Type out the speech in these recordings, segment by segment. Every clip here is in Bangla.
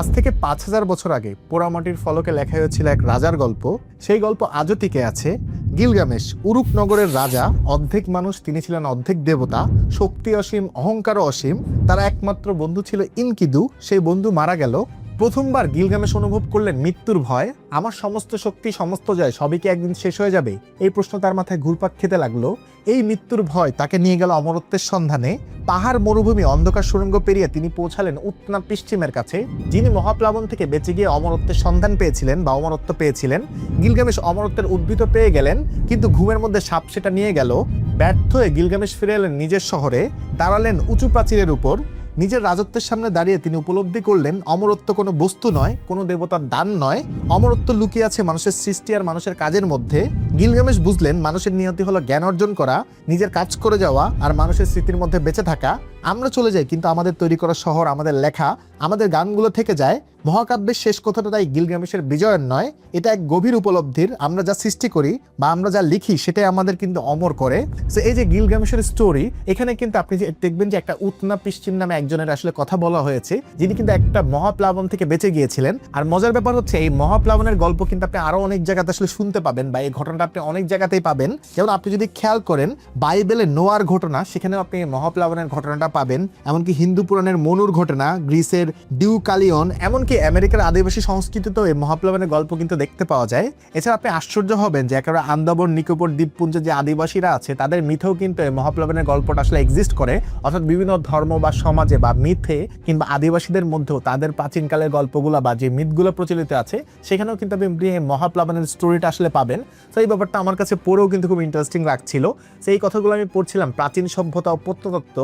আজ থেকে ৫,০০০ বছর আগে পোড়ামাটির ফলকে লেখা হয়েছিল এক রাজার গল্প। সেই গল্প আজও টিকে আছে। গিলগামেশ, উরুক নগরের রাজা, অর্ধেক মানুষ, তিনি ছিলেন অর্ধেক দেবতা, শক্তি অসীম, অহংকারও অসীম। তার একমাত্র বন্ধু ছিল ইনকিদু। সেই বন্ধু মারা গেল। প্রথমবার গিলগামেশ অনুভব করলেন মৃত্যুর ভয়। আমার সমস্ত শক্তি, সমস্ত জয়, সবই কি একদিন শেষ হয়ে যাবে? এই প্রশ্ন তার মাথায় ঘুরপাক খেতে লাগলো। এই মৃত্যুর ভয় তাকে নিয়ে গেল অমরত্বের সন্ধানে। পাহাড়, মরুভূমি, অন্ধকার সুড়ঙ্গ পেরিয়ে তিনি পৌঁছালেন উত্তনা পশ্চিমের কাছে, যিনি মহাপ্লাবন থেকে বেঁচে গিয়ে অমরত্বের সন্ধান পেয়েছিলেন বা অমরত্ব পেয়েছিলেন। গিলগামেশ অমরত্বের উদ্ভিদ পেয়ে গেলেন, কিন্তু ঘুমের মধ্যে সাপ সেটা নিয়ে গেল। ব্যর্থ হয়ে গিলগামেশ ফিরে এলেন নিজের শহরে, দাঁড়ালেন উঁচু প্রাচীরের উপর। নিজের রাজত্বের সামনে দাঁড়িয়ে তিনি উপলব্ধি করলেন অমরত্ব কোনো বস্তু নয়, কোনো দেবতার দান নয়। অমরত্ব লুকিয়ে আছে মানুষের সৃষ্টি আর মানুষের কাজের মধ্যে। গিলগামেশ বুঝলেন মানুষের নিয়তি হলো জ্ঞান অর্জন করা, নিজের কাজ করে যাওয়া আর মানুষের স্মৃতির মধ্যে বেঁচে থাকা। আমরা চলে যাই, কিন্তু আমাদের তৈরি করা শহর, আমাদের লেখা, আমাদের গানগুলো থেকে যায়। মহাকাব্যের শেষ কথাটা তাই গিলগামেশের বিজয়ের নয়, এটা এক গভীর উপলব্ধির। আমরা যা সৃষ্টি করি বা আমরা যা লিখি সেটাই আমাদের কিন্তু অমর করে। সো এই যে গিলগামেশের স্টোরি, এখানে কিন্তু আপনি দেখবেন যে একটা উত্তনা পশ্চিম নামে একজনের আসলে কথা বলা হয়েছে, যিনি কিন্তু একটা মহাপ্লাবন থেকে বেঁচে গিয়েছিলেন। আর মজার ব্যাপার হচ্ছে এই মহাপ্লাবনের গল্প কিন্তু আপনি আরো অনেক জায়গাতে আসলে শুনতে পাবেন, বা এই ঘটনাটা আপনি অনেক জায়গাতেই পাবেন। যেমন আপনি যদি খেয়াল করেন বাইবেলে নোয়ার ঘটনা, সেখানেও আপনি মহাপ্লাবনের ঘটনাটা পাবেন। এমনকি হিন্দু পুরাণের মনুর ঘটনা, গ্রিসের ডিউকালিয়ন, এমনকি আমেরিকার আদিবাসী সংস্কৃতিতেও এই মহাপ্লাবনের গল্প কিন্তু দেখতে পাওয়া যায়। এছাড়া আপনি আশ্চর্য হবেন যে একেবারে আন্দামান নিকোবর দ্বীপপুঞ্জে যে আদিবাসীরা আছে তাদের মিথেও কিন্তু এই মহাপ্লাবনের গল্পটা আসলে এক্সিস্ট করে। অর্থাৎ বিভিন্ন ধর্ম বা সমাজে বা মিথে কিংবা আদিবাসীদের মধ্যেও তাদের প্রাচীনকালের গল্পগুলো বা যে মিথগুলো প্রচলিত আছে সেখানেও কিন্তু আপনি এই মহাপ্লাবনের স্টোরিটা আসলে পাবেন। তো এই ব্যাপারটা আমার কাছে পড়েও কিন্তু খুব ইন্টারেস্টিং লাগছিল। সেই কথাগুলো আমি পড়ছিলাম প্রাচীন সভ্যতা ও প্রত্নতত্ত্ব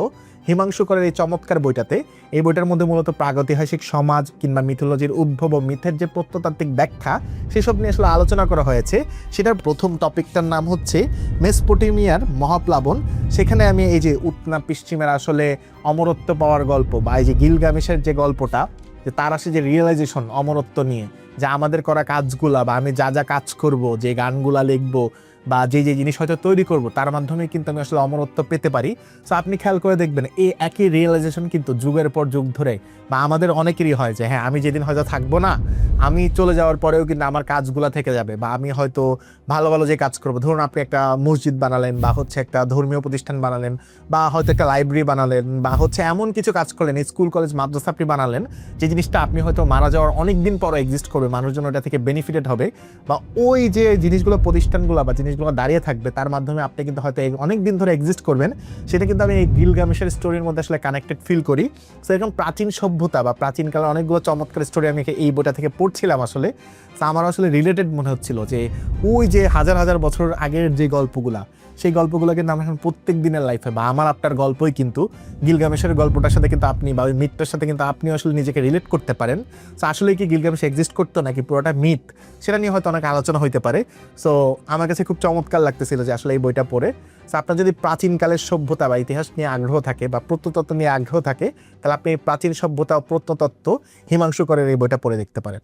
হিমাংশু করের এই চমৎকার বইটাতে। এই বইটার মধ্যে মূলত প্রাগৈতিহাসিক সমাজ কিংবা মিথোলজির উদ্ভব ও মিথের যে প্রত্নতাত্ত্বিক ব্যাখ্যা সেসব নিয়ে আসলে আলোচনা করা হয়েছে। সেটার প্রথম টপিকটার নাম হচ্ছে মেসোপটেমিয়ার মহাপ্লাবন। সেখানে আমি এই যে উত্তনা পশ্চিমের আসলে অমরত্ব পাওয়ার গল্প বা এই যে গিলগামেশের যে গল্পটা, যে তার আসে যে রিয়েলাইজেশন অমরত্ব নিয়ে, যে আমাদের করা কাজগুলা বা আমি যা যা কাজ করব, যে গানগুলা লিখবো বা যে যে জিনিস হয়তো তৈরি করব, তার মাধ্যমে কিন্তু আমি আসলে অমরত্ব পেতে পারি। সো আপনি খেয়াল করে দেখবেন এই একই রিয়েলাইজেশন কিন্তু যুগের পর যুগ ধরে বা আমাদের অনেকেরই হয় যে হ্যাঁ, আমি যেদিন হয়তো থাকবো না, আমি চলে যাওয়ার পরেও কিন্তু আমার কাজগুলো থেকে যাবে, বা আমি হয়তো ভালো ভালো যে কাজ করবো, ধরুন আপনি একটা মসজিদ বানালেন বা হচ্ছে একটা ধর্মীয় প্রতিষ্ঠান বানালেন বা হয়তো একটা লাইব্রেরি বানালেন বা হচ্ছে এমন কিছু কাজ করলেন, স্কুল কলেজ মাদ্রাসা আপনি বানালেন, যে জিনিসটা আপনি হয়তো মারা যাওয়ার অনেক দিন পরও এক্সিস্ট করবে, মানুষজন ওটা থেকে বেনিফিটেড হবে, বা ওই যে জিনিসগুলো প্রতিষ্ঠানগুলো বা জিনিসগুলো দাঁড়িয়ে থাকবে, তার মাধ্যমে আপনি কিন্তু হয়তো অনেক দিন ধরে এক্সিস্ট করবেন। সেটা কিন্তু আমি এই গিলগামেশের স্টোরির মধ্যে আসলে কানেক্টেড ফিল করি। সো এরকম প্রাচীন সভ্যতা বা প্রাচীনকালের অনেকগুলো চমৎকার স্টোরি আমি এই বইটা থেকে পড়ছিলাম আসলে। তো আমার আসলে রিলেটেড মনে হচ্ছিল যে ওই যে হাজার হাজার বছর আগের যে গল্পগুলা, সেই গল্পগুলো কিন্তু আমরা এখন প্রত্যেক দিনের লাইফে বা আমার আপনার গল্পই কিন্তু গিলগামেশের গল্পটার সাথে কিন্তু আপনি বা ওই মিথটার সাথে কিন্তু আপনি আসলে নিজেকে রিলেট করতে পারেন। সো আসলে কি গিলগামেশ এক্সিস্ট করতো নাকি পুরোটা মিথ, সেটা নিয়ে হয়তো অনেক আলোচনা হইতে পারে। সো আমার কাছে খুব চমৎকার লাগতেছিল যে আসলে এই বইটা পড়ে। সো আপনার যদি প্রাচীনকালের সভ্যতা বা ইতিহাস নিয়ে আগ্রহ থাকে বা প্রত্নতত্ত্ব নিয়ে আগ্রহ থাকে, তাহলে আপনি প্রাচীন সভ্যতা ও প্রত্নতত্ত্ব হিমাংশু করের এই বইটা পড়ে দেখতে পারেন।